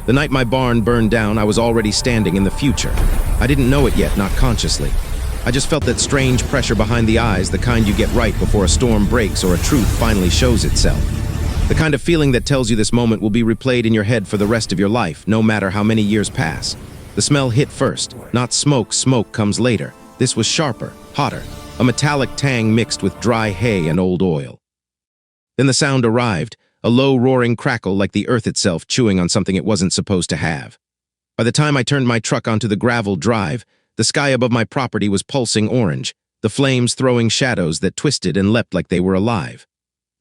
The night my barn burned down, I was already standing in the future. I didn't know it yet, not consciously. I just felt that strange pressure behind the eyes, the kind you get right before a storm breaks or a truth finally shows itself. The kind of feeling that tells you this moment will be replayed in your head for the rest of your life, no matter how many years pass. The smell hit first, not smoke. Smoke comes later. This was sharper, hotter, a metallic tang mixed with dry hay and old oil. Then the sound arrived, a low roaring crackle like the earth itself chewing on something it wasn't supposed to have. By the time I turned my truck onto the gravel drive, the sky above my property was pulsing orange, the flames throwing shadows that twisted and leapt like they were alive.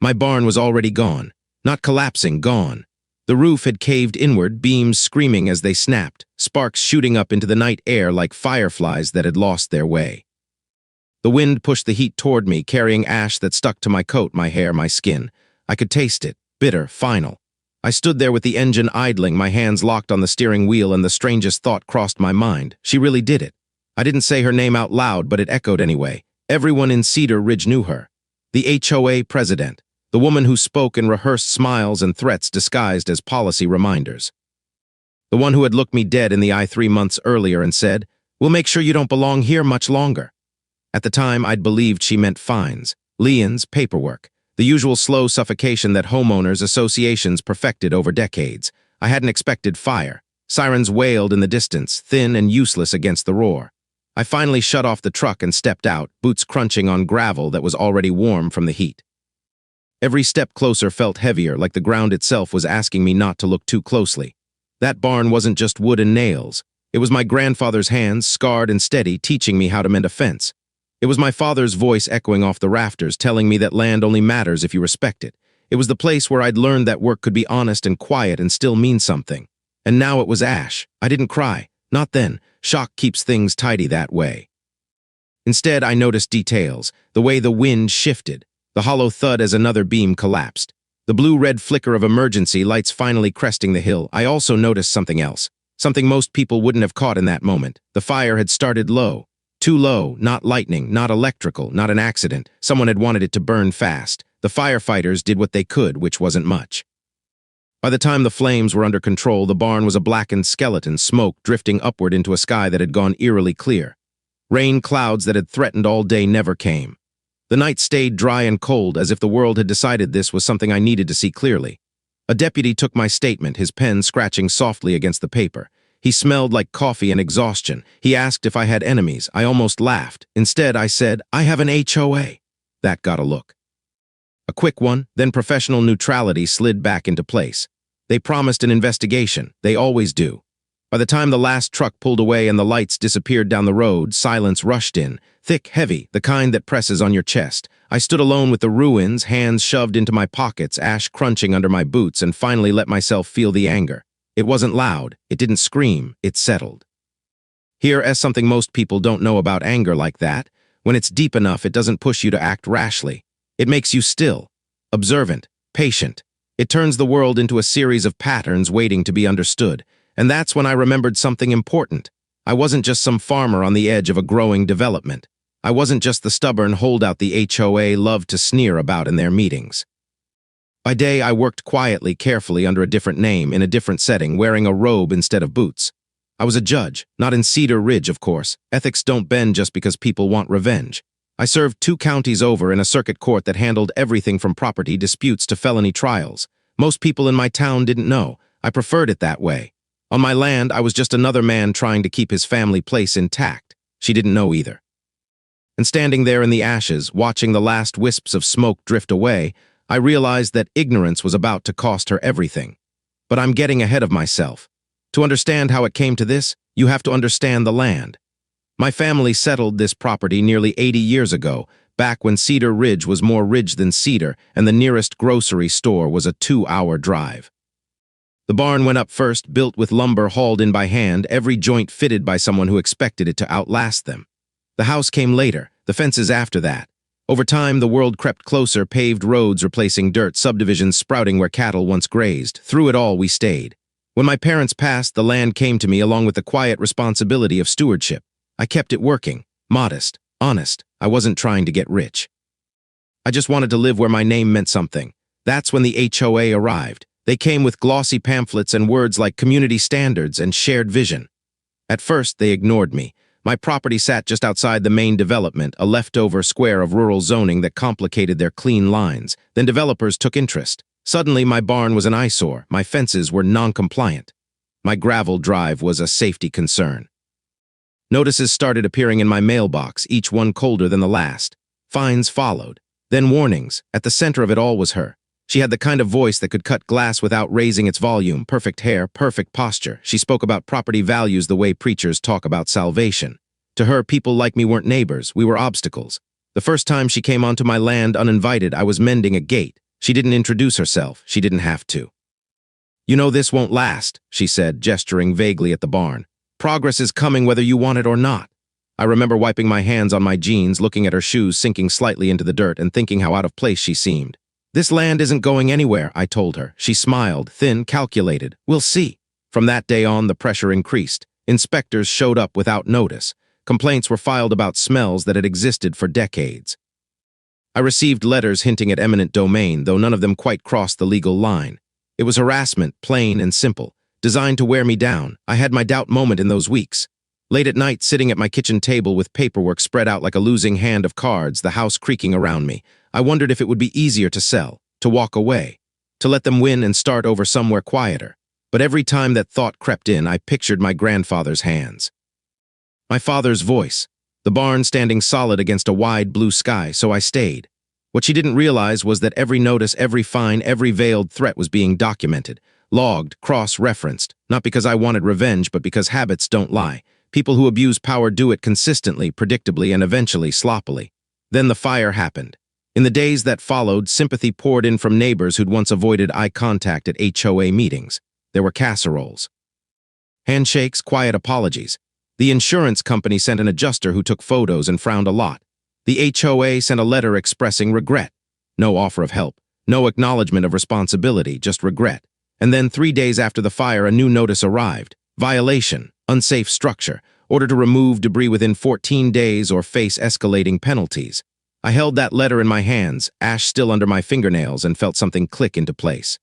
My barn was already gone, not collapsing, gone. The roof had caved inward, beams screaming as they snapped, sparks shooting up into the night air like fireflies that had lost their way. The wind pushed the heat toward me, carrying ash that stuck to my coat, my hair, my skin. I could taste it, bitter, final. I stood there with the engine idling, my hands locked on the steering wheel, and the strangest thought crossed my mind. She really did it. I didn't say her name out loud, but it echoed anyway. Everyone in Cedar Ridge knew her. The HOA president, the woman who spoke in rehearsed smiles and threats disguised as policy reminders. The one who had looked me dead in the eye 3 months earlier and said, "We'll make sure you don't belong here much longer." At the time, I'd believed she meant fines, liens, paperwork, the usual slow suffocation that homeowners associations perfected over decades. I hadn't expected fire. Sirens wailed in the distance, thin and useless against the roar. I finally shut off the truck and stepped out, boots crunching on gravel that was already warm from the heat. Every step closer felt heavier, like the ground itself was asking me not to look too closely. That barn wasn't just wood and nails. It was my grandfather's hands, scarred and steady, teaching me how to mend a fence. It was my father's voice echoing off the rafters, telling me that land only matters if you respect it. It was the place where I'd learned that work could be honest and quiet and still mean something. And now it was ash. I didn't cry. Not then. Shock keeps things tidy that way. Instead, I noticed details, the way the wind shifted, the hollow thud as another beam collapsed, the blue-red flicker of emergency lights finally cresting the hill. I also noticed something else, something most people wouldn't have caught in that moment. The fire had started low. Too low, not lightning, not electrical, not an accident. Someone had wanted it to burn fast. The firefighters did what they could, which wasn't much. By the time the flames were under control, the barn was a blackened skeleton, smoke drifting upward into a sky that had gone eerily clear. Rain clouds that had threatened all day never came. The night stayed dry and cold, as if the world had decided this was something I needed to see clearly. A deputy took my statement, his pen scratching softly against the paper. He smelled like coffee and exhaustion. He asked if I had enemies. I almost laughed. Instead, I said, "I have an HOA." That got a look. A quick one, then professional neutrality slid back into place. They promised an investigation. They always do. By the time the last truck pulled away and the lights disappeared down the road, silence rushed in, thick, heavy, the kind that presses on your chest. I stood alone with the ruins, hands shoved into my pockets, ash crunching under my boots, and finally let myself feel the anger. It wasn't loud, it didn't scream, it settled. Here's something most people don't know about anger like that. When it's deep enough, it doesn't push you to act rashly. It makes you still, observant, patient. It turns the world into a series of patterns waiting to be understood. And that's when I remembered something important. I wasn't just some farmer on the edge of a growing development. I wasn't just the stubborn holdout the HOA loved to sneer about in their meetings. By day, I worked quietly, carefully, under a different name, in a different setting, wearing a robe instead of boots. I was a judge, not in Cedar Ridge, of course. Ethics don't bend just because people want revenge. I served 2 counties over in a circuit court that handled everything from property disputes to felony trials. Most people in my town didn't know. I preferred it that way. On my land, I was just another man trying to keep his family place intact. She didn't know either. And standing there in the ashes, watching the last wisps of smoke drift away, I realized that ignorance was about to cost her everything. But I'm getting ahead of myself. To understand how it came to this, you have to understand the land. My family settled this property nearly 80 years ago, back when Cedar Ridge was more ridge than cedar, and the nearest grocery store was a 2-hour drive. The barn went up first, built with lumber hauled in by hand, every joint fitted by someone who expected it to outlast them. The house came later, the fences after that. Over time, the world crept closer, paved roads replacing dirt, subdivisions sprouting where cattle once grazed. Through it all, we stayed. When my parents passed, the land came to me along with the quiet responsibility of stewardship. I kept it working, modest, honest. I wasn't trying to get rich. I just wanted to live where my name meant something. That's when the HOA arrived. They came with glossy pamphlets and words like community standards and shared vision. At first, they ignored me. My property sat just outside the main development, a leftover square of rural zoning that complicated their clean lines. Then developers took interest. Suddenly, my barn was an eyesore. My fences were non-compliant. My gravel drive was a safety concern. Notices started appearing in my mailbox, each one colder than the last. Fines followed. Then warnings. At the center of it all was her. She had the kind of voice that could cut glass without raising its volume, perfect hair, perfect posture. She spoke about property values the way preachers talk about salvation. To her, people like me weren't neighbors, we were obstacles. The first time she came onto my land uninvited, I was mending a gate. She didn't introduce herself, she didn't have to. "You know this won't last," she said, gesturing vaguely at the barn. "Progress is coming whether you want it or not." I remember wiping my hands on my jeans, looking at her shoes sinking slightly into the dirt and thinking how out of place she seemed. "This land isn't going anywhere," I told her. She smiled, thin, calculated. "We'll see." From that day on, the pressure increased. Inspectors showed up without notice. Complaints were filed about smells that had existed for decades. I received letters hinting at eminent domain, though none of them quite crossed the legal line. It was harassment, plain and simple, designed to wear me down. I had my doubt moment in those weeks. Late at night, sitting at my kitchen table with paperwork spread out like a losing hand of cards, the house creaking around me, I wondered if it would be easier to sell, to walk away, to let them win and start over somewhere quieter. But every time that thought crept in, I pictured my grandfather's hands. My father's voice, the barn standing solid against a wide blue sky, so I stayed. What she didn't realize was that every notice, every fine, every veiled threat was being documented, logged, cross-referenced, not because I wanted revenge, but because habits don't lie. People who abuse power do it consistently, predictably, and eventually sloppily. Then the fire happened. In the days that followed, sympathy poured in from neighbors who'd once avoided eye contact at HOA meetings. There were casseroles, handshakes, quiet apologies. The insurance company sent an adjuster who took photos and frowned a lot. The HOA sent a letter expressing regret. No offer of help, no acknowledgement of responsibility, just regret. And then 3 days after the fire, a new notice arrived. Violation, unsafe structure, order to remove debris within 14 days or face escalating penalties. I held that letter in my hands, ash still under my fingernails, and felt something click into place.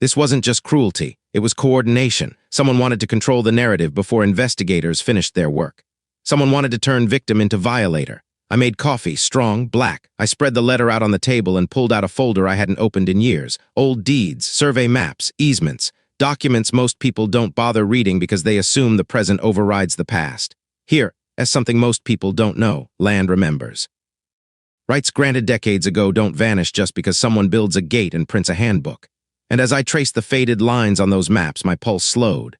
This wasn't just cruelty, it was coordination. Someone wanted to control the narrative before investigators finished their work. Someone wanted to turn victim into violator. I made coffee, strong, black. I spread the letter out on the table and pulled out a folder I hadn't opened in years. Old deeds, survey maps, easements, documents most people don't bother reading because they assume the present overrides the past. Here, as something most people don't know, land remembers. Rights granted decades ago don't vanish just because someone builds a gate and prints a handbook. And as I traced the faded lines on those maps, my pulse slowed.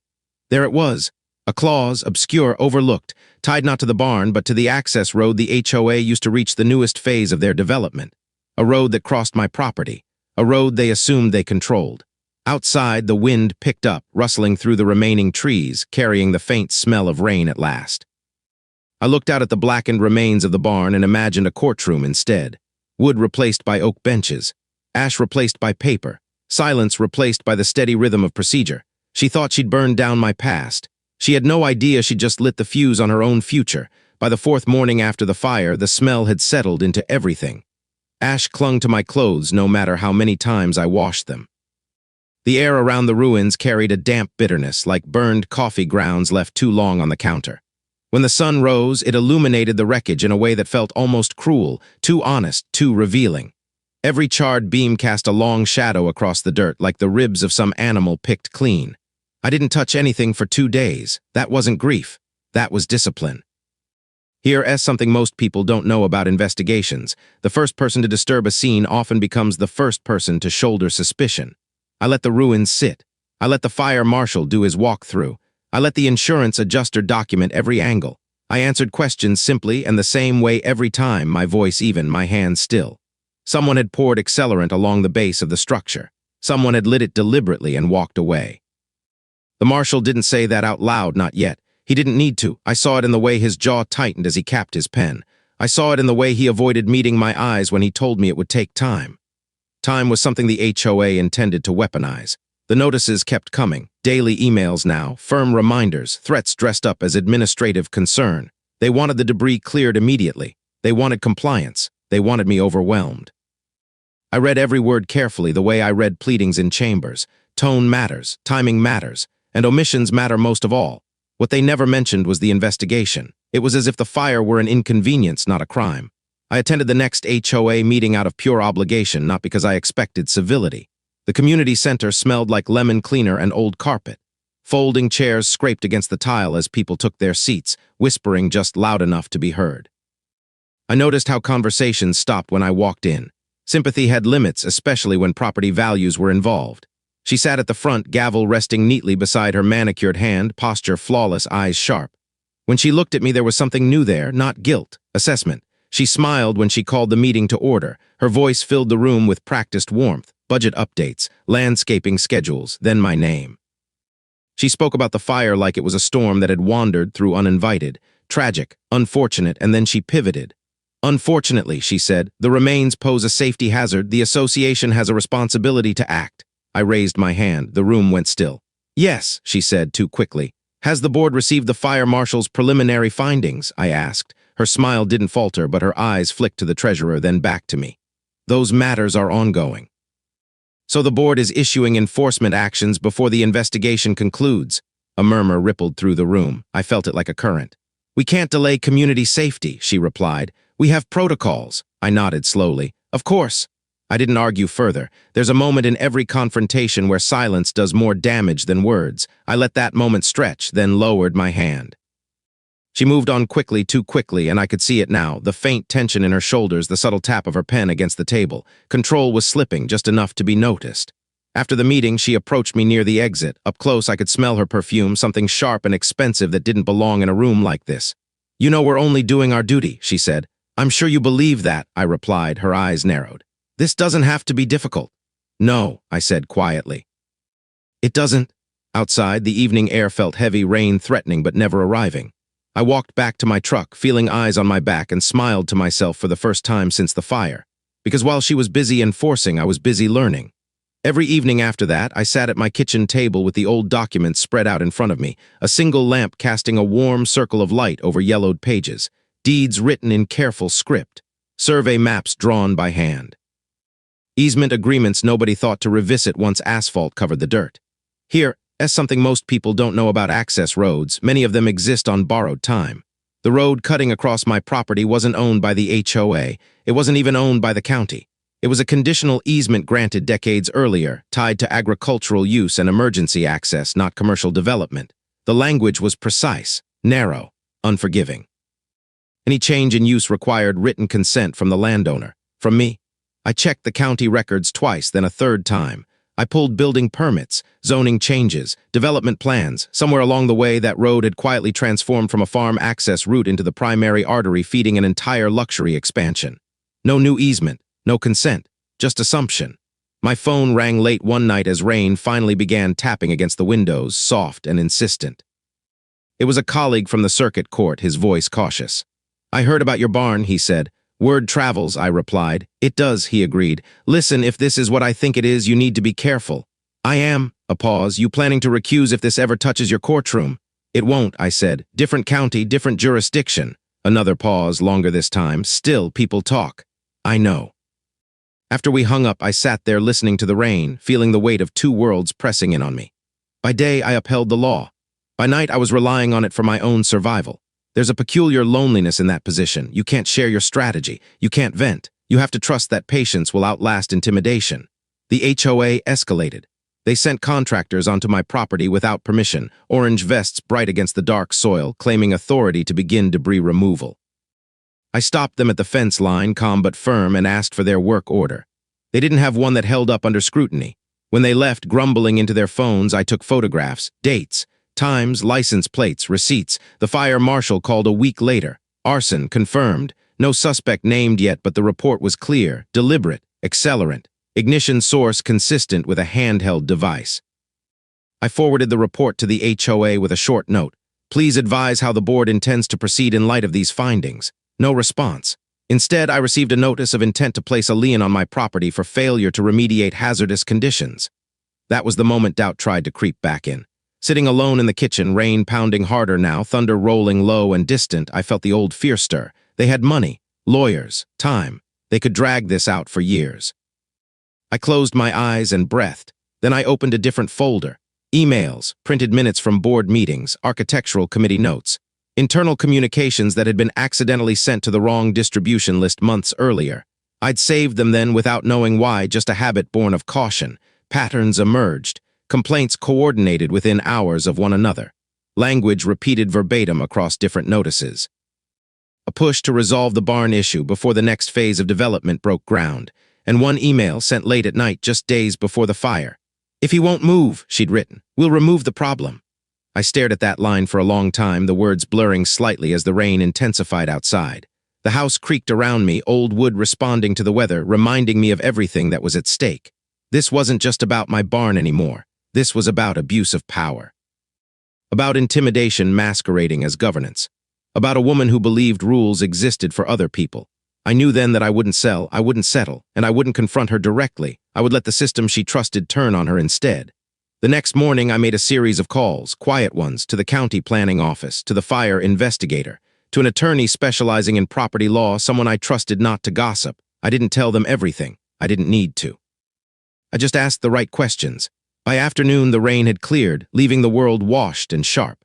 There it was, a clause, obscure, overlooked, tied not to the barn but to the access road the HOA used to reach the newest phase of their development. A road that crossed my property, a road they assumed they controlled. Outside, the wind picked up, rustling through the remaining trees, carrying the faint smell of rain at last. I looked out at the blackened remains of the barn and imagined a courtroom instead. Wood replaced by oak benches, ash replaced by paper, silence replaced by the steady rhythm of procedure. She thought she'd burned down my past. She had no idea she'd just lit the fuse on her own future. By the 4th morning after the fire, the smell had settled into everything. Ash clung to my clothes no matter how many times I washed them. The air around the ruins carried a damp bitterness, like burned coffee grounds left too long on the counter. When the sun rose, it illuminated the wreckage in a way that felt almost cruel, too honest, too revealing. Every charred beam cast a long shadow across the dirt, like the ribs of some animal picked clean. I didn't touch anything for 2 days. That wasn't grief. That was discipline. Here's something most people don't know about investigations. The first person to disturb a scene often becomes the first person to shoulder suspicion. I let the ruins sit. I let the fire marshal do his walkthrough. I let the insurance adjuster document every angle. I answered questions simply and the same way every time, my voice even, my hands still. Someone had poured accelerant along the base of the structure. Someone had lit it deliberately and walked away. The marshal didn't say that out loud, not yet. He didn't need to. I saw it in the way his jaw tightened as he capped his pen. I saw it in the way he avoided meeting my eyes when he told me it would take time. Time was something the HOA intended to weaponize. The notices kept coming, daily emails now, firm reminders, threats dressed up as administrative concern. They wanted the debris cleared immediately. They wanted compliance. They wanted me overwhelmed. I read every word carefully, the way I read pleadings in chambers. Tone matters, timing matters, and omissions matter most of all. What they never mentioned was the investigation. It was as if the fire were an inconvenience, not a crime. I attended the next HOA meeting out of pure obligation, not because I expected civility. The community center smelled like lemon cleaner and old carpet. Folding chairs scraped against the tile as people took their seats, whispering just loud enough to be heard. I noticed how conversations stopped when I walked in. Sympathy had limits, especially when property values were involved. She sat at the front, gavel resting neatly beside her manicured hand, posture flawless, eyes sharp. When she looked at me, there was something new there, not guilt, assessment. She smiled when she called the meeting to order. Her voice filled the room with practiced warmth, budget updates, landscaping schedules, then my name. She spoke about the fire like it was a storm that had wandered through uninvited, tragic, unfortunate, and then she pivoted. Unfortunately, she said, the remains pose a safety hazard. The association has a responsibility to act. I raised my hand. The room went still. Yes, she said too quickly. Has the board received the fire marshal's preliminary findings? I asked. Her smile didn't falter, but her eyes flicked to the treasurer, then back to me. Those matters are ongoing. So the board is issuing enforcement actions before the investigation concludes. A murmur rippled through the room. I felt it like a current. We can't delay community safety, she replied. We have protocols. I nodded slowly. Of course. I didn't argue further. There's a moment in every confrontation where silence does more damage than words. I let that moment stretch, then lowered my hand. She moved on quickly, too quickly, and I could see it now, the faint tension in her shoulders, the subtle tap of her pen against the table. Control was slipping, just enough to be noticed. After the meeting, she approached me near the exit. Up close, I could smell her perfume, something sharp and expensive that didn't belong in a room like this. You know, we're only doing our duty, she said. I'm sure you believe that, I replied, her eyes narrowed. This doesn't have to be difficult. No, I said quietly. It doesn't. Outside, the evening air felt heavy, rain threatening but never arriving. I walked back to my truck, feeling eyes on my back, and smiled to myself for the first time since the fire. Because while she was busy enforcing, I was busy learning. Every evening after that, I sat at my kitchen table with the old documents spread out in front of me, a single lamp casting a warm circle of light over yellowed pages, deeds written in careful script, survey maps drawn by hand. Easement agreements nobody thought to revisit once asphalt covered the dirt. Here, as something most people don't know about access roads, many of them exist on borrowed time. The road cutting across my property wasn't owned by the HOA. It wasn't even owned by the county. It was a conditional easement granted decades earlier, tied to agricultural use and emergency access, not commercial development. The language was precise, narrow, unforgiving. Any change in use required written consent from the landowner. From me, I checked the county records twice, then a third time. I pulled building permits, zoning changes, development plans. Somewhere along the way, that road had quietly transformed from a farm access route into the primary artery feeding an entire luxury expansion. No new easement, no consent, just assumption. My phone rang late one night as rain finally began tapping against the windows, soft and insistent. It was a colleague from the circuit court, his voice cautious. I heard about your barn, he said. Word travels, I replied. It does, he agreed. Listen, if this is what I think it is, you need to be careful. I am. A pause. You planning to recuse if this ever touches your courtroom? It won't, I said. Different county, different jurisdiction. Another pause, longer this time. Still, people talk. I know. After we hung up, I sat there listening to the rain, feeling the weight of two worlds pressing in on me. By day, I upheld the law. By night, I was relying on it for my own survival. There's a peculiar loneliness in that position. You can't share your strategy. You can't vent. You have to trust that patience will outlast intimidation. The HOA escalated. They sent contractors onto my property without permission, orange vests bright against the dark soil, claiming authority to begin debris removal. I stopped them at the fence line, calm but firm, and asked for their work order. They didn't have one that held up under scrutiny. When they left, grumbling into their phones, I took photographs, dates, times, license plates, receipts. The fire marshal called a week later. Arson confirmed. No suspect named yet, but the report was clear, deliberate, accelerant. Ignition source consistent with a handheld device. I forwarded the report to the HOA with a short note. Please advise how the board intends to proceed in light of these findings. No response. Instead, I received a notice of intent to place a lien on my property for failure to remediate hazardous conditions. That was the moment doubt tried to creep back in. Sitting alone in the kitchen, rain pounding harder now, thunder rolling low and distant, I felt the old fear stir. They had money, lawyers, time. They could drag this out for years. I closed my eyes and breathed. Then I opened a different folder. Emails, printed minutes from board meetings, architectural committee notes, internal communications that had been accidentally sent to the wrong distribution list months earlier. I'd saved them then without knowing why, just a habit born of caution. Patterns emerged, complaints coordinated within hours of one another. Language repeated verbatim across different notices. A push to resolve the barn issue before the next phase of development broke ground, and one email sent late at night just days before the fire. "If he won't move," she'd written, "we'll remove the problem." I stared at that line for a long time, the words blurring slightly as the rain intensified outside. The house creaked around me, old wood responding to the weather, reminding me of everything that was at stake. This wasn't just about my barn anymore. This was about abuse of power. About intimidation masquerading as governance. About a woman who believed rules existed for other people. I knew then that I wouldn't sell, I wouldn't settle, and I wouldn't confront her directly. I would let the system she trusted turn on her instead. The next morning, I made a series of calls, quiet ones, to the county planning office, to the fire investigator, to an attorney specializing in property law, someone I trusted not to gossip. I didn't tell them everything. I didn't need to. I just asked the right questions. By afternoon, the rain had cleared, leaving the world washed and sharp.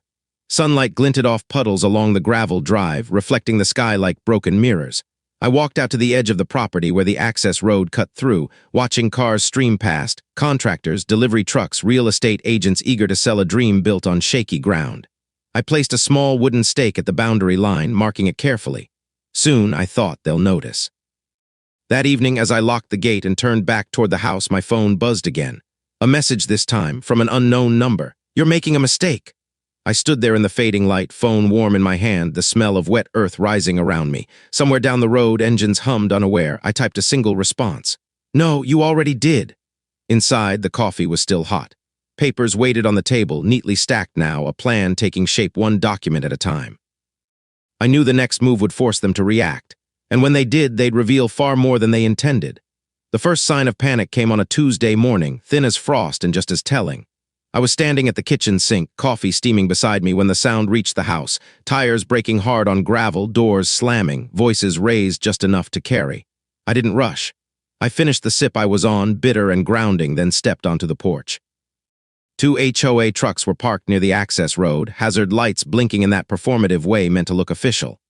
Sunlight glinted off puddles along the gravel drive, reflecting the sky like broken mirrors. I walked out to the edge of the property where the access road cut through, watching cars stream past, contractors, delivery trucks, real estate agents eager to sell a dream built on shaky ground. I placed a small wooden stake at the boundary line, marking it carefully. Soon, I thought, they'll notice. That evening, as I locked the gate and turned back toward the house, my phone buzzed again. A message this time, from an unknown number. "You're making a mistake." I stood there in the fading light, phone warm in my hand, the smell of wet earth rising around me. Somewhere down the road, engines hummed unaware. I typed a single response. "No, you already did." Inside, the coffee was still hot. Papers waited on the table, neatly stacked now, a plan taking shape one document at a time. I knew the next move would force them to react. And when they did, they'd reveal far more than they intended. The first sign of panic came on a Tuesday morning, thin as frost and just as telling. I was standing at the kitchen sink, coffee steaming beside me, when the sound reached the house, tires braking hard on gravel, doors slamming, voices raised just enough to carry. I didn't rush. I finished the sip I was on, bitter and grounding, then stepped onto the porch. 2 HOA trucks were parked near the access road, hazard lights blinking in that performative way meant to look official.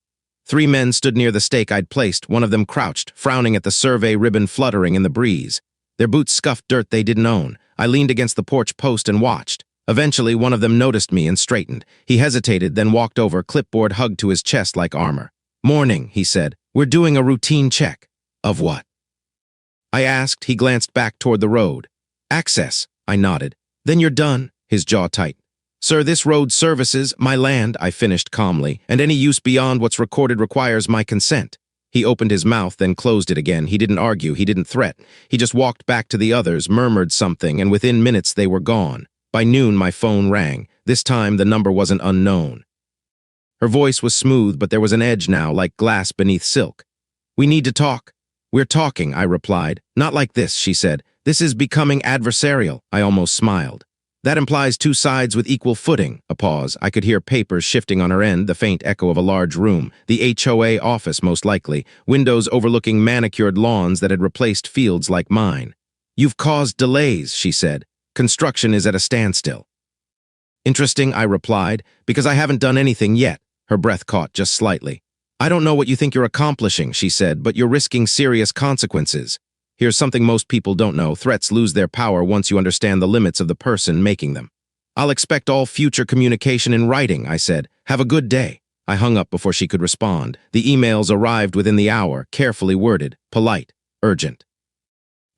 3 men stood near the stake I'd placed, one of them crouched, frowning at the survey ribbon fluttering in the breeze. Their boots scuffed dirt they didn't own. I leaned against the porch post and watched. Eventually, one of them noticed me and straightened. He hesitated, then walked over, clipboard hugged to his chest like armor. "Morning," he said. "We're doing a routine check." "Of what?" I asked. He glanced back toward the road. "Access," I nodded. "Then you're done." His jaw tightened. "Sir, this road services my land," I finished calmly, "and any use beyond what's recorded requires my consent." He opened his mouth, then closed it again. He didn't argue, he didn't threaten. He just walked back to the others, murmured something, and within minutes they were gone. By noon, my phone rang. This time, the number wasn't unknown. Her voice was smooth, but there was an edge now, like glass beneath silk. "We need to talk." "We're talking," I replied. "Not like this," she said. "This is becoming adversarial." I almost smiled. "That implies 2 sides with equal footing." A pause. I could hear papers shifting on her end, the faint echo of a large room. The HOA office, most likely. Windows overlooking manicured lawns that had replaced fields like mine. "You've caused delays," she said. "Construction is at a standstill." "Interesting," I replied, "because I haven't done anything yet." Her breath caught just slightly. "I don't know what you think you're accomplishing," she said, "but you're risking serious consequences. Here's something most people don't know. Threats lose their power once you understand the limits of the person making them." "I'll expect all future communication in writing," I said. "Have a good day." I hung up before she could respond. The emails arrived within the hour, carefully worded, polite, urgent.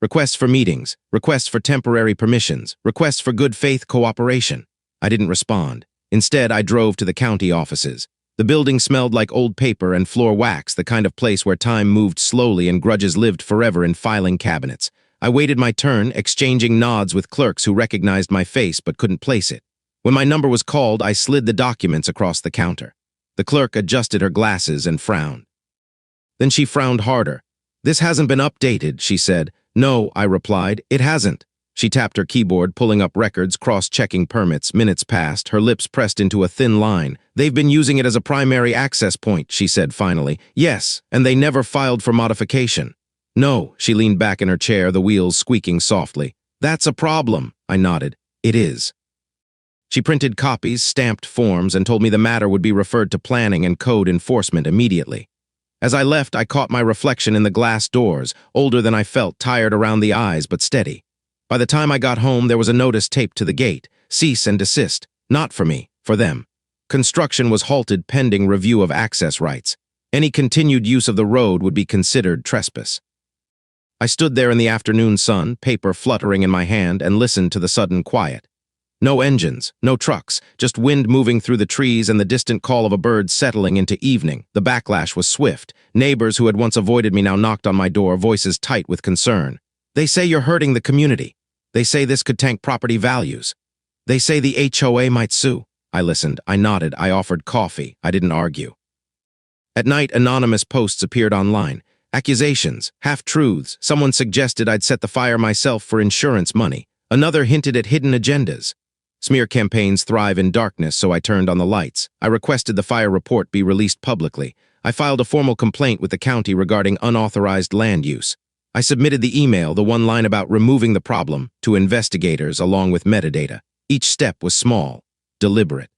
Requests for meetings, requests for temporary permissions, requests for good faith cooperation. I didn't respond. Instead, I drove to the county offices. The building smelled like old paper and floor wax, the kind of place where time moved slowly and grudges lived forever in filing cabinets. I waited my turn, exchanging nods with clerks who recognized my face but couldn't place it. When my number was called, I slid the documents across the counter. The clerk adjusted her glasses and frowned. Then she frowned harder. "This hasn't been updated," she said. "No," I replied, "it hasn't." She tapped her keyboard, pulling up records, cross-checking permits. Minutes passed, her lips pressed into a thin line. "They've been using it as a primary access point," she said finally. "Yes, and they never filed for modification." No, she leaned back in her chair, the wheels squeaking softly. That's a problem, I nodded. It is. She printed copies, stamped forms, and told me the matter would be referred to planning and code enforcement immediately. As I left, I caught my reflection in the glass doors, older than I felt, tired around the eyes, but steady. By the time I got home, there was a notice taped to the gate. Cease and desist. Not for me, for them. Construction was halted pending review of access rights. Any continued use of the road would be considered trespass. I stood there in the afternoon sun, paper fluttering in my hand, and listened to the sudden quiet. No engines, no trucks, just wind moving through the trees and the distant call of a bird settling into evening. The backlash was swift. Neighbors who had once avoided me now knocked on my door, voices tight with concern. They say you're hurting the community. They say this could tank property values. They say the HOA might sue. I listened, I nodded, I offered coffee. I didn't argue. At night, anonymous posts appeared online. Accusations, half-truths. Someone suggested I'd set the fire myself for insurance money. Another hinted at hidden agendas. Smear campaigns thrive in darkness, so I turned on the lights. I requested the fire report be released publicly. I filed a formal complaint with the county regarding unauthorized land use. I submitted the email, the one line about removing the problem, to investigators along with metadata. Each step was small, deliberate.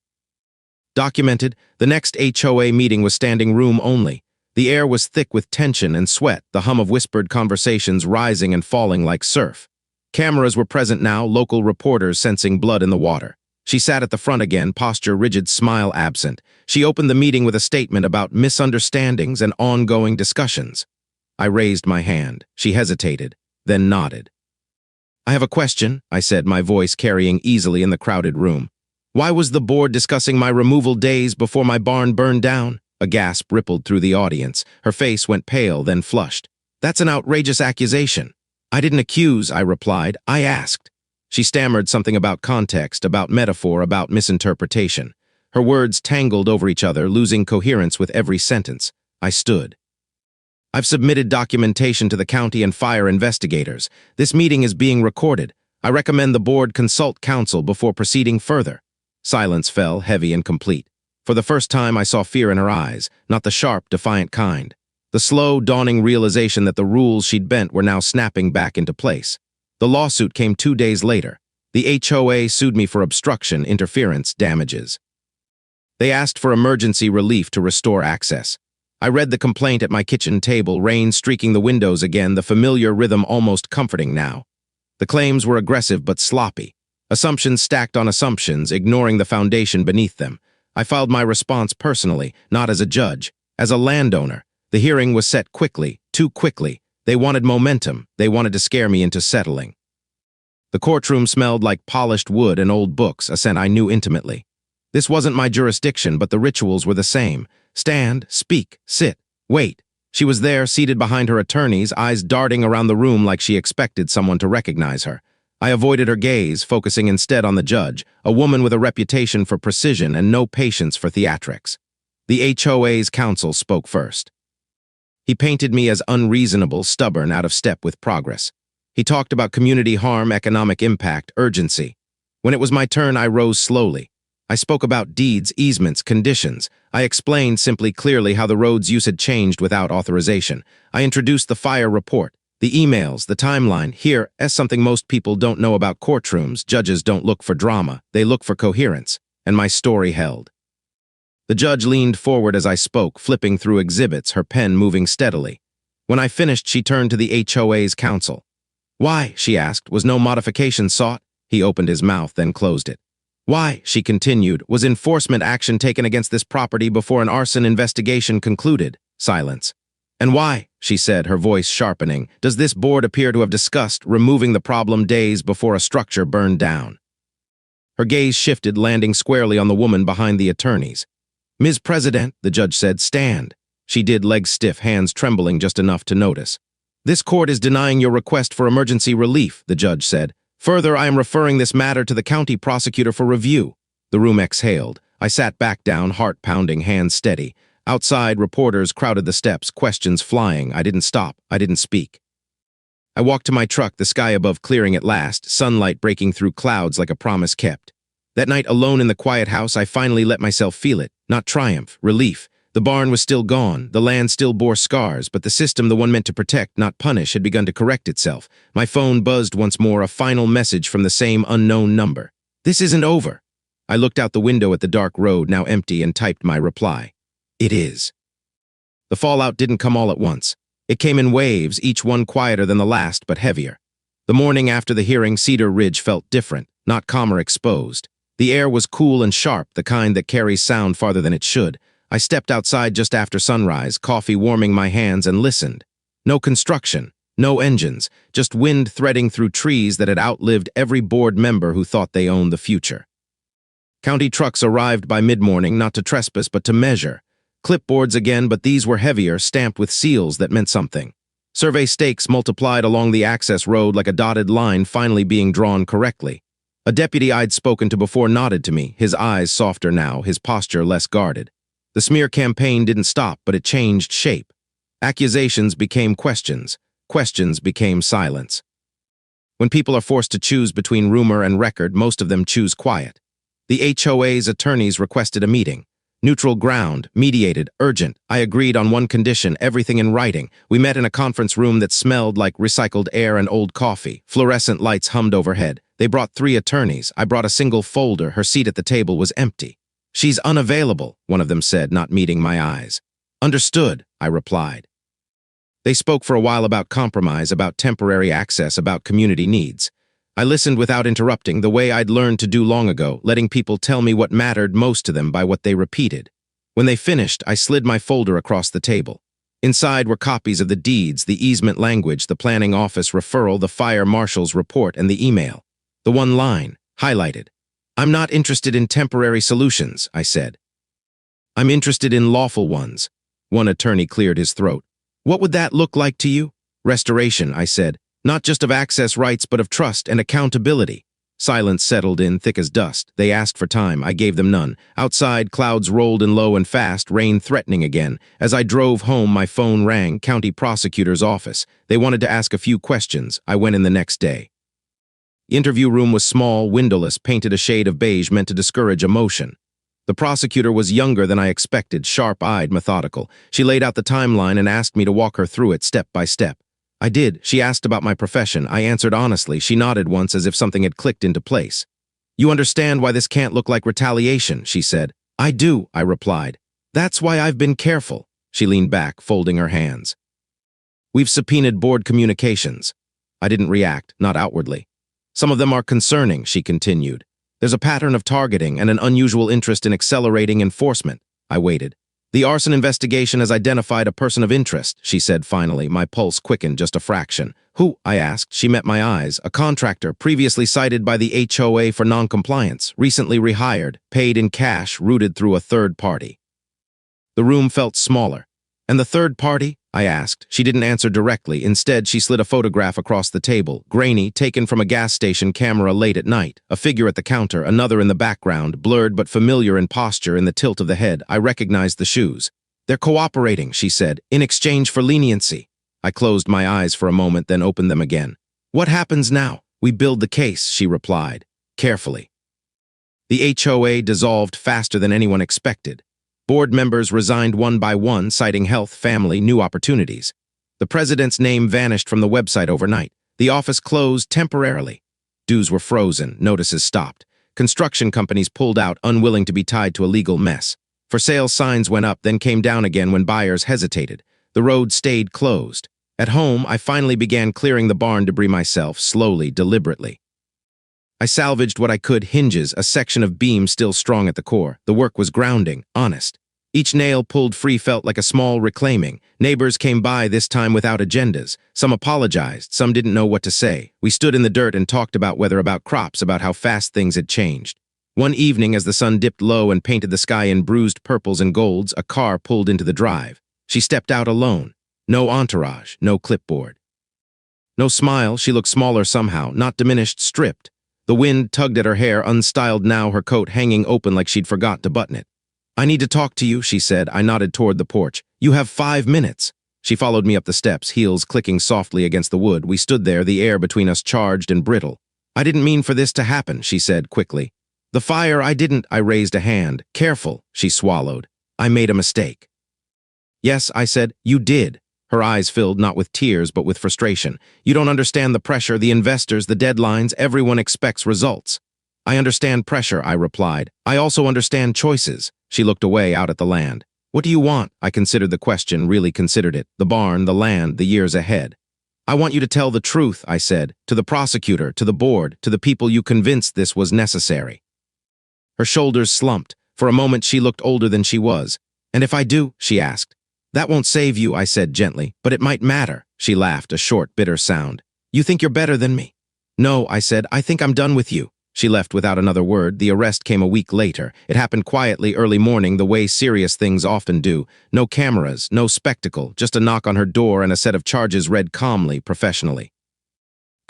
Documented, the next HOA meeting was standing room only. The air was thick with tension and sweat, the hum of whispered conversations rising and falling like surf. Cameras were present now, local reporters sensing blood in the water. She sat at the front again, posture rigid, smile absent. She opened the meeting with a statement about misunderstandings and ongoing discussions. I raised my hand. She hesitated, then nodded. I have a question, I said, my voice carrying easily in the crowded room. Why was the board discussing my removal days before my barn burned down? A gasp rippled through the audience. Her face went pale, then flushed. That's an outrageous accusation. I didn't accuse, I replied. I asked. She stammered something about context, about metaphor, about misinterpretation. Her words tangled over each other, losing coherence with every sentence. I stood. I've submitted documentation to the county and fire investigators. This meeting is being recorded. I recommend the board consult counsel before proceeding further. Silence fell, heavy and complete. For the first time, I saw fear in her eyes, not the sharp, defiant kind. The slow, dawning realization that the rules she'd bent were now snapping back into place. The lawsuit came 2 days later. The HOA sued me for obstruction, interference, damages. They asked for emergency relief to restore access. I read the complaint at my kitchen table, rain streaking the windows again, the familiar rhythm almost comforting now. The claims were aggressive but sloppy. Assumptions stacked on assumptions, ignoring the foundation beneath them. I filed my response personally, not as a judge, as a landowner. The hearing was set quickly, too quickly. They wanted momentum. They wanted to scare me into settling. The courtroom smelled like polished wood and old books, a scent I knew intimately. This wasn't my jurisdiction, but the rituals were the same. Stand, speak, sit, wait. She was there, seated behind her attorneys, eyes darting around the room like she expected someone to recognize her. I avoided her gaze, focusing instead on the judge, a woman with a reputation for precision and no patience for theatrics. The HOA's counsel spoke first. He painted me as unreasonable, stubborn, out of step with progress. He talked about community harm, economic impact, urgency. When it was my turn, I rose slowly. I spoke about deeds, easements, conditions. I explained simply clearly how the road's use had changed without authorization. I introduced the fire report, the emails, the timeline. Here, as something most people don't know about courtrooms, judges don't look for drama, they look for coherence. And my story held. The judge leaned forward as I spoke, flipping through exhibits, her pen moving steadily. When I finished, she turned to the HOA's counsel. Why, she asked, was no modification sought? He opened his mouth, then closed it. Why, she continued, was enforcement action taken against this property before an arson investigation concluded? Silence. And why, she said, her voice sharpening, does this board appear to have discussed removing the problem days before a structure burned down? Her gaze shifted, landing squarely on the woman behind the attorneys. Ms. President, the judge said, stand. She did, legs stiff, hands trembling just enough to notice. This court is denying your request for emergency relief, the judge said. Further, I am referring this matter to the county prosecutor for review. The room exhaled. I sat back down, heart pounding, hands steady. Outside, reporters crowded the steps, questions flying. I didn't stop. I didn't speak. I walked to my truck, the sky above clearing at last, sunlight breaking through clouds like a promise kept. That night, alone in the quiet house, I finally let myself feel it. Not triumph, relief. The barn was still gone, the land still bore scars, but the system, the one meant to protect, not punish, had begun to correct itself. My phone buzzed once more, a final message from the same unknown number. "This isn't over." I looked out the window at the dark road, now empty, and typed my reply. "It is." The fallout didn't come all at once. It came in waves, each one quieter than the last, but heavier. The morning after the hearing, Cedar Ridge felt different, not calm or exposed. The air was cool and sharp, the kind that carries sound farther than it should. I stepped outside just after sunrise, coffee warming my hands, and listened. No construction, no engines, just wind threading through trees that had outlived every board member who thought they owned the future. County trucks arrived by mid-morning, not to trespass but to measure. Clipboards again, but these were heavier, stamped with seals that meant something. Survey stakes multiplied along the access road like a dotted line finally being drawn correctly. A deputy I'd spoken to before nodded to me, his eyes softer now, his posture less guarded. The smear campaign didn't stop, but it changed shape. Accusations became questions. Questions became silence. When people are forced to choose between rumor and record, most of them choose quiet. The HOA's attorneys requested a meeting. Neutral ground, mediated, urgent. I agreed on one condition, everything in writing. We met in a conference room that smelled like recycled air and old coffee. Fluorescent lights hummed overhead. They brought 3 attorneys. I brought a single folder. Her seat at the table was empty. "She's unavailable," one of them said, not meeting my eyes. "Understood," I replied. They spoke for a while about compromise, about temporary access, about community needs. I listened without interrupting, the way I'd learned to do long ago, letting people tell me what mattered most to them by what they repeated. When they finished, I slid my folder across the table. Inside were copies of the deeds, the easement language, the planning office referral, the fire marshal's report, and the email. The one line, highlighted. "I'm not interested in temporary solutions," I said. "I'm interested in lawful ones." One attorney cleared his throat. "What would that look like to you?" "Restoration," I said. "Not just of access rights, but of trust and accountability." Silence settled in, thick as dust. They asked for time. I gave them none. Outside, clouds rolled in low and fast, rain threatening again. As I drove home, my phone rang, county prosecutor's office. They wanted to ask a few questions. I went in the next day. The interview room was small, windowless, painted a shade of beige meant to discourage emotion. The prosecutor was younger than I expected, sharp-eyed, methodical. She laid out the timeline and asked me to walk her through it step by step. I did. She asked about my profession. I answered honestly. She nodded once as if something had clicked into place. "You understand why this can't look like retaliation," she said. "I do," I replied. "That's why I've been careful." She leaned back, folding her hands. "We've subpoenaed board communications." I didn't react, not outwardly. "Some of them are concerning," she continued. "There's a pattern of targeting and an unusual interest in accelerating enforcement." I waited. "The arson investigation has identified a person of interest," she said finally. My pulse quickened just a fraction. "Who?" I asked. She met my eyes. "A contractor, previously cited by the HOA for non-compliance, recently rehired, paid in cash, routed through a third party." The room felt smaller. "And the third party?" I asked. She didn't answer directly. Instead, she slid a photograph across the table, grainy, taken from a gas station camera late at night. A figure at the counter, another in the background, blurred but familiar in posture in the tilt of the head. I recognized the shoes. "They're cooperating," she said, "in exchange for leniency." I closed my eyes for a moment, then opened them again. "What happens now?" "We build the case," she replied, carefully. The HOA dissolved faster than anyone expected. Board members resigned one by one, citing health, family, new opportunities. The president's name vanished from the website overnight. The office closed temporarily. Dues were frozen, notices stopped. Construction companies pulled out, unwilling to be tied to a legal mess. For sale signs went up, then came down again when buyers hesitated. The road stayed closed. At home, I finally began clearing the barn debris myself, slowly, deliberately. I salvaged what I could, hinges, a section of beam still strong at the core. The work was grounding, honest. Each nail pulled free felt like a small reclaiming. Neighbors came by, this time without agendas. Some apologized, some didn't know what to say. We stood in the dirt and talked about weather, about crops, about how fast things had changed. One evening, as the sun dipped low and painted the sky in bruised purples and golds, a car pulled into the drive. She stepped out alone. No entourage, no clipboard. No smile. She looked smaller somehow, not diminished, stripped. The wind tugged at her hair, unstyled now, her coat hanging open like she'd forgot to button it. "I need to talk to you," she said. I nodded toward the porch. "You have 5 minutes." She followed me up the steps, heels clicking softly against the wood. We stood there, the air between us charged and brittle. "I didn't mean for this to happen," she said quickly. "The fire, I didn't." I raised a hand. "Careful," she swallowed. "I made a mistake." Yes, I said, you did. Her eyes filled not with tears but with frustration. You don't understand the pressure, the investors, the deadlines, everyone expects results. I understand pressure, I replied. I also understand choices. She looked away out at the land. What do you want? I considered the question, really considered it. The barn, the land, the years ahead. I want you to tell the truth, I said, to the prosecutor, to the board, to the people you convinced this was necessary. Her shoulders slumped. For a moment she looked older than she was. And if I do? She asked. That won't save you, I said gently, but it might matter. She laughed, a short, bitter sound. You think you're better than me? No, I said, I think I'm done with you. She left without another word. The arrest came a week later. It happened quietly, early morning, the way serious things often do. No cameras, no spectacle, just a knock on her door and a set of charges read calmly, professionally.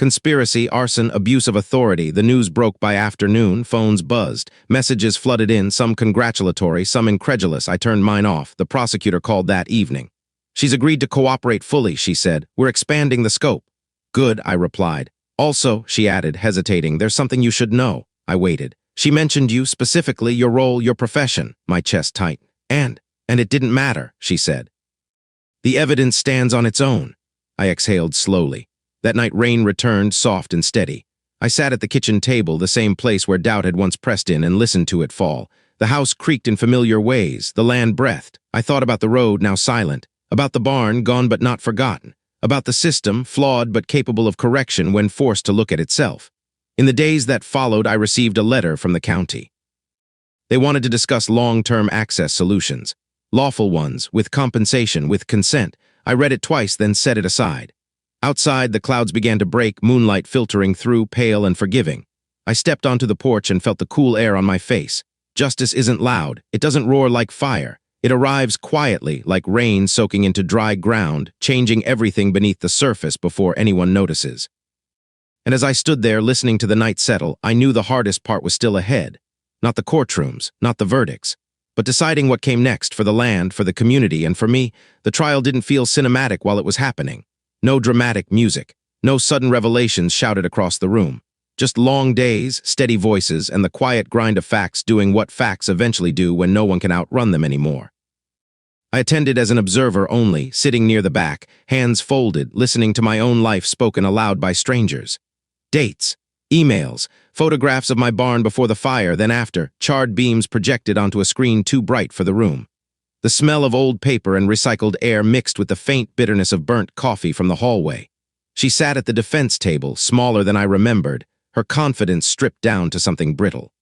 Conspiracy, arson, abuse of authority. The news broke by afternoon, phones buzzed. Messages flooded in, some congratulatory, some incredulous. I turned mine off. The prosecutor called that evening. She's agreed to cooperate fully, she said. We're expanding the scope. Good, I replied. Also, she added, hesitating, there's something you should know. I waited. She mentioned you, specifically, your role, your profession. My chest tightened. And it didn't matter, she said. The evidence stands on its own. I exhaled slowly. That night rain returned, soft and steady. I sat at the kitchen table, the same place where doubt had once pressed in, and listened to it fall. The house creaked in familiar ways, the land breathed. I thought about the road, now silent, about the barn, gone but not forgotten, about the system, flawed but capable of correction when forced to look at itself. In the days that followed, I received a letter from the county. They wanted to discuss long-term access solutions, lawful ones, with compensation, with consent. I read it twice, then set it aside. Outside, the clouds began to break, moonlight filtering through, pale and forgiving. I stepped onto the porch and felt the cool air on my face. Justice isn't loud. It doesn't roar like fire. It arrives quietly, like rain soaking into dry ground, changing everything beneath the surface before anyone notices. And as I stood there, listening to the night settle, I knew the hardest part was still ahead. Not the courtrooms, not the verdicts, but deciding what came next for the land, for the community, and for me. The trial didn't feel cinematic while it was happening. No dramatic music, no sudden revelations shouted across the room. Just long days, steady voices, and the quiet grind of facts doing what facts eventually do when no one can outrun them anymore. I attended as an observer only, sitting near the back, hands folded, listening to my own life spoken aloud by strangers. Dates, emails, photographs of my barn before the fire, then after, charred beams projected onto a screen too bright for the room. The smell of old paper and recycled air mixed with the faint bitterness of burnt coffee from the hallway. She sat at the defense table, smaller than I remembered, her confidence stripped down to something brittle.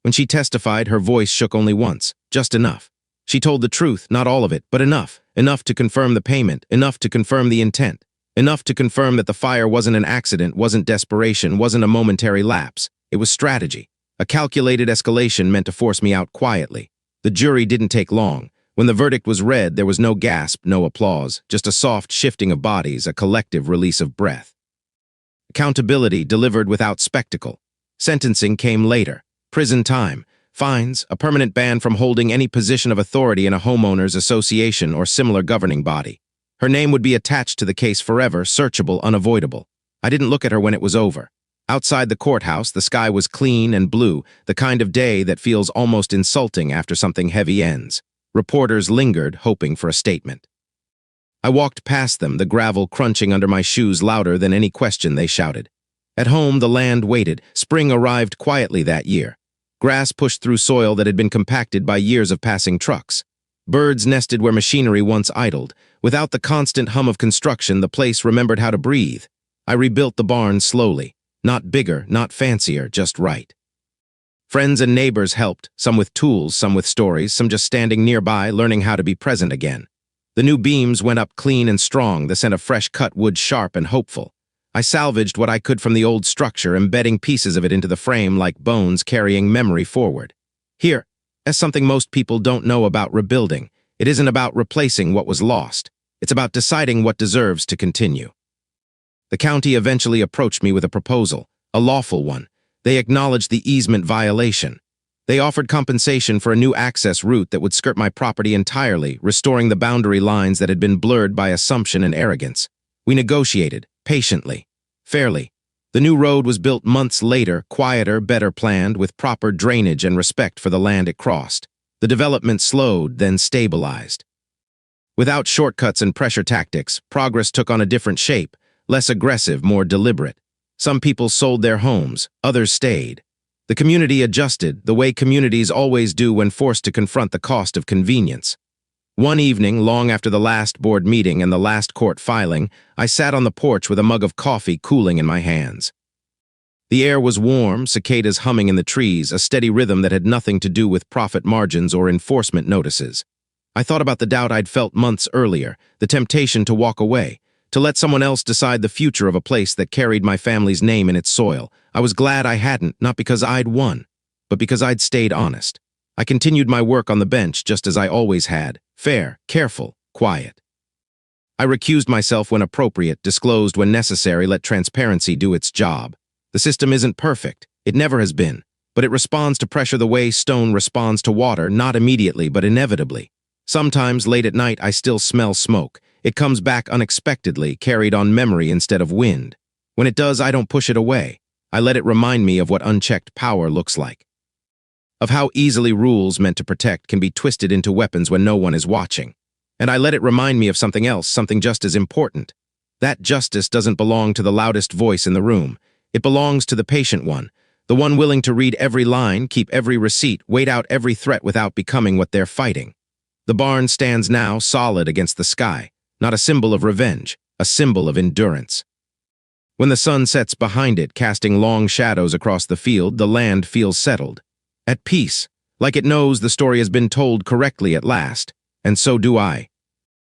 When she testified, her voice shook only once, just enough. She told the truth, not all of it, but enough. Enough to confirm the payment, enough to confirm the intent, enough to confirm that the fire wasn't an accident, wasn't desperation, wasn't a momentary lapse. It was strategy, a calculated escalation meant to force me out quietly. The jury didn't take long. When the verdict was read, there was no gasp, no applause, just a soft shifting of bodies, a collective release of breath. Accountability delivered without spectacle. Sentencing came later. Prison time, fines, a permanent ban from holding any position of authority in a homeowners association or similar governing body. Her name would be attached to the case forever, searchable, unavoidable. I didn't look at her when it was over. Outside the courthouse, the sky was clean and blue, the kind of day that feels almost insulting after something heavy ends. Reporters lingered, hoping for a statement. I walked past them, the gravel crunching under my shoes louder than any question they shouted. At home, the land waited. Spring arrived quietly that year. Grass pushed through soil that had been compacted by years of passing trucks. Birds nested where machinery once idled. Without the constant hum of construction, the place remembered how to breathe. I rebuilt the barn slowly. Not bigger, not fancier, just right. Friends and neighbors helped, some with tools, some with stories, some just standing nearby, learning how to be present again. The new beams went up clean and strong, the scent of fresh cut wood sharp and hopeful. I salvaged what I could from the old structure, embedding pieces of it into the frame like bones carrying memory forward. Here, as something most people don't know about rebuilding, it isn't about replacing what was lost. It's about deciding what deserves to continue. The county eventually approached me with a proposal, a lawful one. They acknowledged the easement violation. They offered compensation for a new access route that would skirt my property entirely, restoring the boundary lines that had been blurred by assumption and arrogance. We negotiated, patiently, fairly. The new road was built months later, quieter, better planned, with proper drainage and respect for the land it crossed. The development slowed, then stabilized. Without shortcuts and pressure tactics, progress took on a different shape, less aggressive, more deliberate. Some people sold their homes, others stayed. The community adjusted, the way communities always do when forced to confront the cost of convenience. One evening, long after the last board meeting and the last court filing, I sat on the porch with a mug of coffee cooling in my hands. The air was warm, cicadas humming in the trees, a steady rhythm that had nothing to do with profit margins or enforcement notices. I thought about the doubt I'd felt months earlier, the temptation to walk away, to let someone else decide the future of a place that carried my family's name in its soil. I was glad I hadn't, not because I'd won, but because I'd stayed honest. I continued my work on the bench just as I always had, fair, careful, quiet. I recused myself when appropriate, disclosed when necessary, let transparency do its job. The system isn't perfect, it never has been, but it responds to pressure the way stone responds to water, not immediately, but inevitably. Sometimes, late at night, I still smell smoke. It comes back unexpectedly, carried on memory instead of wind. When it does, I don't push it away. I let it remind me of what unchecked power looks like. Of how easily rules meant to protect can be twisted into weapons when no one is watching. And I let it remind me of something else, something just as important. That justice doesn't belong to the loudest voice in the room. It belongs to the patient one, the one willing to read every line, keep every receipt, wait out every threat without becoming what they're fighting. The barn stands now solid against the sky, not a symbol of revenge, a symbol of endurance. When the sun sets behind it, casting long shadows across the field, the land feels settled. At peace, like it knows the story has been told correctly at last, and so do I.